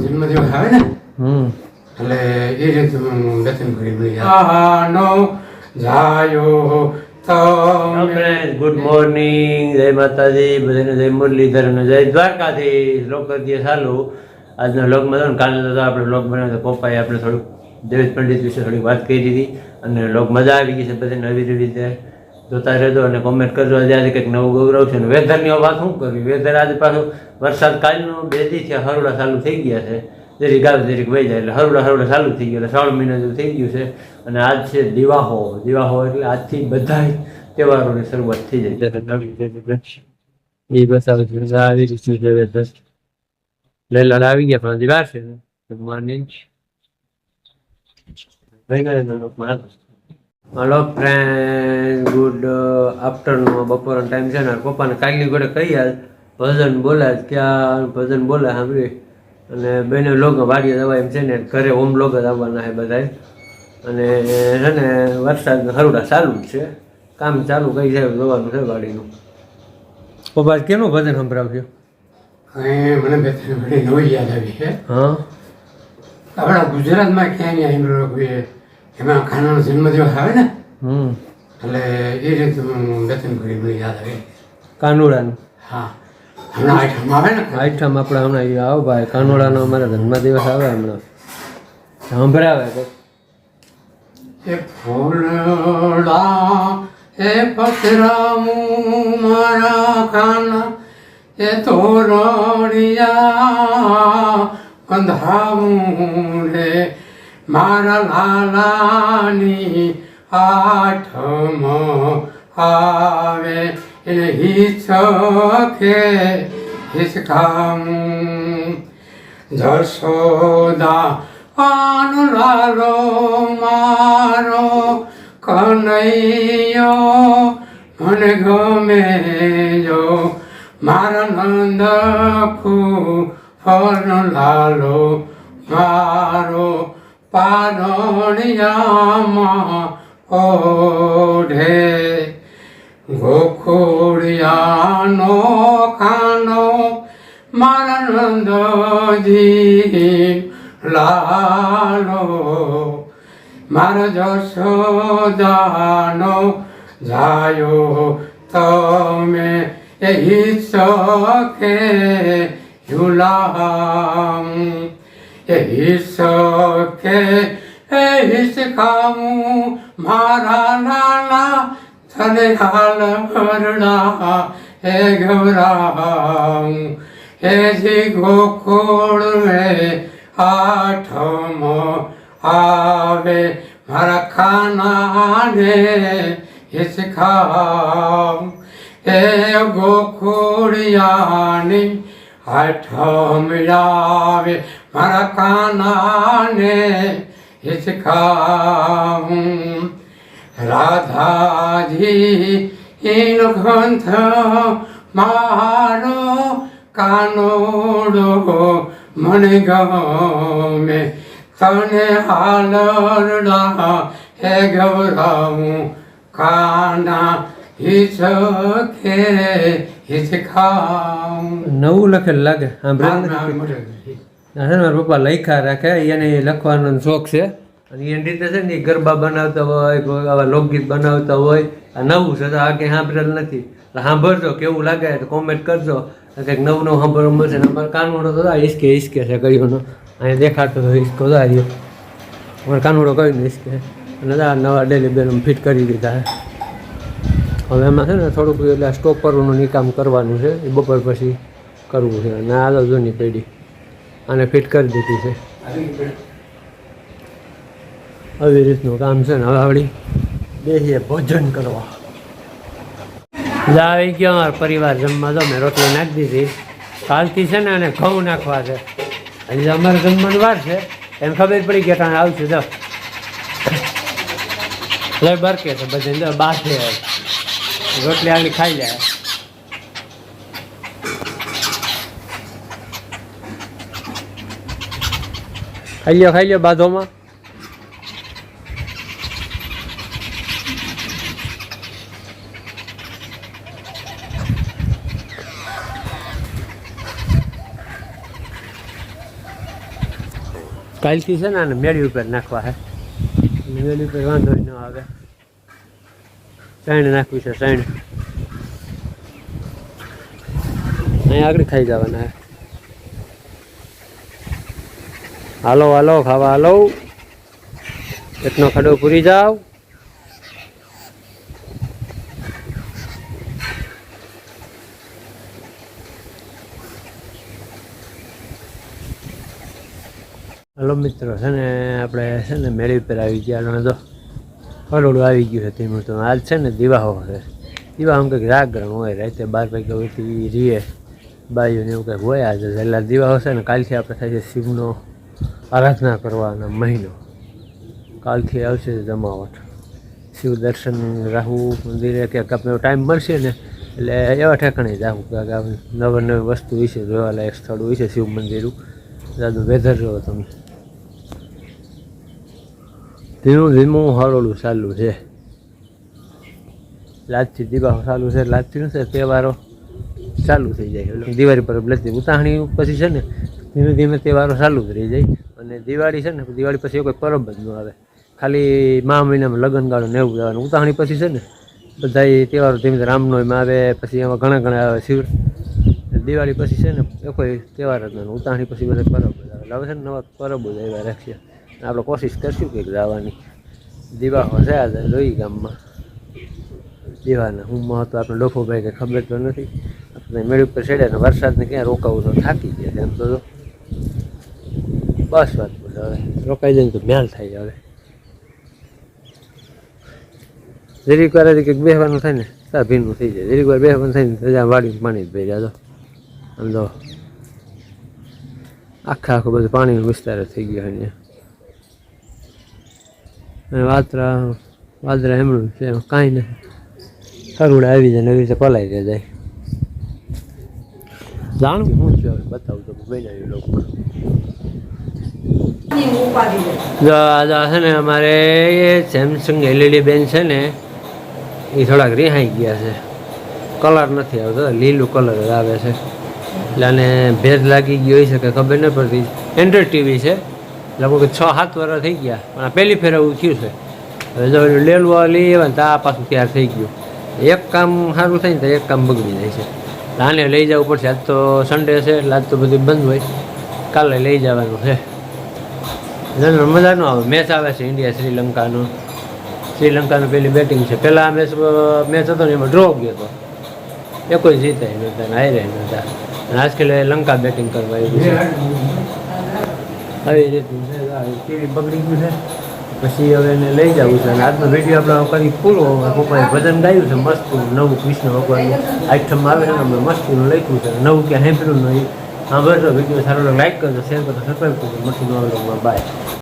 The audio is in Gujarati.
જન્મદિવસ આવે ને એટલે એ રીતે હું દર્શન કરી નો જાયો ગુડ મોર્નિંગ, જય માતાજી, બધાને જય મુરલીધર અને જય દ્વારકાથી લોક કરીએ ચાલુ. આજના વ્લોગમાં કાલે તો આપણે વ્લોગ બનાવ્યો તો પપ્પાએ આપણે થોડુંક દેવેશ પંડિત વિશે થોડીક વાત કરી દીધી અને લોક મજા આવી ગઈ છે. બધાને નવી રીતે જોતા રહેજો અને કોમેન્ટ કરજો. આજે કંઈક નવું ગૌરવ છે. વેધરની વાત શું કરવી, વેધર આજે પાછું વરસાદ કાલનું 2 દી છે, હરોડા ચાલુ થઈ ગયા છે. જરીક આવે જરીક વહી જાય એટલે હરોડા ચાલુ થઈ ગયા, એટલે 3 મહિના જેવું થઈ ગયું છે. અને આજ છે દિવાહો એટલે આજથી બધા તહેવારોની શરૂઆત થઈ જાય. એ બસ આવી રીતનું છે વેધર. લેલા આવી ગયા પણ વાર છે. Good morning. Hello friend, good afternoon. બપોરનો ટાઈમ છે ને પપ્પાને કાલની ઘોડે કહી આજ ભજન બોલાય, ક્યાં ભજન બોલાય સાંભળી. અને બેને લોગ વાડીએ જવા એમ છે ને, ઘરે હોમ લોગ જ આવવાના છે બધા. અને છે ને વરસાદ હરુડા ચાલુ જ છે, કામ ચાલુ કઈ જાય જોવાનું છે વાડીનું. પપ્પા કેનું ભજન સંભળાવ્યું? મને બે ત્રણ ઘડી નવી યાદ આવી છે. હા, આપણા ગુજરાતમાં ક્યાંય સાંભળ્યું એમાં કાનાનો જન્મદિવસ આવે ને એટલે એ રીતે હું દર્શન કરી મને યાદ આવે. કાનુડાનું? હા, હમણાં આઠમ આવે ને. આઠમ આપણે હમણાં આવો ભાઈ, કાનુડાનો અમારા જન્મદિવસ આવે હમણાં. સંભળાવે તો એ ફૂલડા એ પતરામું મારા કાના એ તોરણિયા બંધાવું રે મારા લાલાની આઠમ આવે એને હિચકે હિચકાવું જશોદા આનો લાલો મારો કનૈયો મને ગમે જો મારા નંદ ફરનો લાલો મારો પારણિયામાં ઓઢે ગોખોડિયાનો ખાનો મારા નંદજી લાલો મારા જશોદાનો જાયો તમે એ હિચકે ઝુલામ એ હિચકે એ હિચકામું મારા નાના તને હાલ ભરડા એ ગવરામ એ જી ગોકુળ રે આઠમ આવે મારા ખાનાને હિચકામ એ ગોખોડિયાની આઠમ આવે મારા કાનાને હિચકામ રાધાજી એનો ગ્રંથ મારો કાનોડો મને ગમે તને હાલરડા હે ગવરાવું કાના હિચકે હિચકામ. નવું લખેલ લાગે. મારા પપ્પા લખ્યા રાખે, એને લખવાનો શોખ છે અને એની રીતે છે ને ગરબા બનાવતા હોય, આવા લોકગીત બનાવતા હોય. આ નવું છે તો આ કંઈ સાંભળેલ નથી. સાંભળજો કેવું લાગે તો કોમેન્ટ કરજો. કંઈક નવું સાંભળવા મળશે ને. અમારે કાનોડો તો હિસકે હિસકે છે કર્યોનો, અહીંયા દેખાતો તો હિસકો આવ્યો. અમારે કાનોડો કરીને હિસકે અને નવા ડેલી બેન ફિટ કરી દીધા છે. હવે એમાં છે ને થોડુંક એટલે સ્ટોપરનું કામ કરવાનું છે, એ બપોર પછી કરવું છે. અને આ જૂની પેઢી આને ફિટ કરી દીધી છે. આવી રીતનું કામ છે ને. હવે આવડી બેસીએ ભોજન કરવા. આવી ગયો અમારો પરિવાર જમવા. તો મેં રોટલી નાખી દીધી. કાલથી છે ને અને ઘઉં નાખવા છે. હજી અમારે જમવાની વાર છે, એને ખબર પડી કે ત્યાં આવશું. તો લઈ બરકે છે બધે બાથે રોટલી આગળ ખાઈ જાય. ખાઈ લ્યો બાધોમાં. કાલથી છે ને આને મેળી ઉપર નાખવા છે મેળી ઉપર વાંધો ન આવે સાઈણ નાખવી છે સાઈણ અહીં આગળ ખાઈ જવાના હાલો હાલો ખાવા હાલો એટલો ખાડો પૂરી જાઓ હલો મિત્રો છે ને આપણે છે ને મેળી ઉપર આવી ગયા તો ફરોડું આવી ગયું છે તેનું તો આજ છે ને દિવાહો છે દિવાહો કંઈક જાગરણ હોય રાતે 12 વાગ્યા હોયથી રીએ બાયું ને એવું કંઈક હોય આજે એટલે દિવાહો છે ને કાલથી આપણે થાય છે શિવનો આરાધના કરવાનો મહિનો કાલથી આવશે જમાવટ શિવ દર્શન રાહું મંદિરે ક્યાંક આપણે ટાઈમ મળશે ને એટલે એવા ઠેકાણે જાવું ક્યાંક નવી નવી વસ્તુ વિશે જોવાલાયક સ્થળ હોય છે શિવ મંદિરું દાદુ વેધર જોવો તમે ધીમું ધીમું હરોળું ચાલુ છે લાજથી દિવાહો ચાલુ છે લાજથી છે તહેવારો ચાલુ થઈ જાય એટલે દિવાળી પર લતી ઉતાહણી પછી છે ને ધીમે ધીમે તહેવારો ચાલુ જ રહી જાય અને દિવાળી છે ને દિવાળી પછી કોઈ પરબ જ ન આવે ખાલી મહિનામાં લગ્ન ગાળો ને એવું જવાનું ઉતાહણી પછી છે ને બધા તહેવારો ધીમે ધીમે રામનવમીમાં આવે પછી એમાં ઘણા ઘણા આવે શિવ દિવાળી પછી છે ને એ કોઈ તહેવાર જ નથી ઉતાહણી પછી બધા પરબ જ આવે હવે છે ને નવા પરબો જ આવ્યા રાખશે આપણે કોશિશ કરશું કંઈક જવાની દિવાહો છે આજે જોઈ ગામમાં દિવાના હું મહત્વ આપણે ડોફોભાઈ કંઈ ખબર તો નથી આપણે મેળી ઉપર ચડ્યા ને વરસાદને ક્યાં રોકાવું તો થાકી ગયા એમ તો બસ વાત હવે રોકાઈ જાય ને તો મેલ થાય હવે જરીક વાર કંઈક બેસવાનું થાય ને ત્યાં ભીનું થઈ જાય જરીક વાર બેસવાનું થાય ને ત્યાં વાડીને પાણી જ ભરી જાય આમ તો આખું બધું પાણીનો વિસ્તાર જ થઈ ગયો અહીંયા અને વાદરા એમણું છે એમાં કાંઈ નથી ખરુડા આવી જાય ને એવી રીતે પલાઈ દે જાય જાણું શું છે હવે બતાવું તો બનાવ્યું લોકો જો આ છે ને અમારે સેમસંગ એલઈડી બેન છે ને એ થોડાક રિહાઈ ગયા છે કલર નથી આવતો લીલું કલર જ આવે છે એટલે આને ભેજ લાગી ગયો હોય છે કે ખબર ન પડતી એન્ડ્રોઈડ ટીવી છે લગભગ 6-7 વર્ષ થઈ ગયા પણ આ પહેલી ફેર એવું થયું છે હવે જો લેલું લઈ આવે ને તો આ પાછું તૈયાર થઈ ગયું એક કામ સારું થાય ને તો એક કામ બગડી જાય છે આને લઈ જવું પડશે આજ તો સન્ડે છે એટલે આજ તો બધું બંધ હોય કાલે લઈ જવાનું છે મજા ન આવે મેચ આવે છે ઇન્ડિયા શ્રીલંકાનું પેલી બેટિંગ છે પહેલાં મેચ હતો ને એમાં ડ્રો ગયો હતો એ કોઈ જીતાય નહોતા ને હારે નહોતા અને આજકાલ લંકા બેટિંગ કરવા આવ્યું છે આવી રીતનું છે ટીવી બગડી ગયું છે પછી હવે એને લઈ જવું છે અને આજનો વિડીયો આપણે કરી પૂરો પપ્પાએ ભજન ગાયું છે મસ્ત નવું કૃષ્ણ ભગવાનનું આઈટમ આવે છે ને અમે મસ્તીનું લખ્યું છે નવું ક્યાં સાંભળ્યું નહીં સાંભળજો વિડીયો સારો લાઈક કરજો શેર કરજો સબસ્ક્રાઈબ કરજો મસ્તી નવા બાય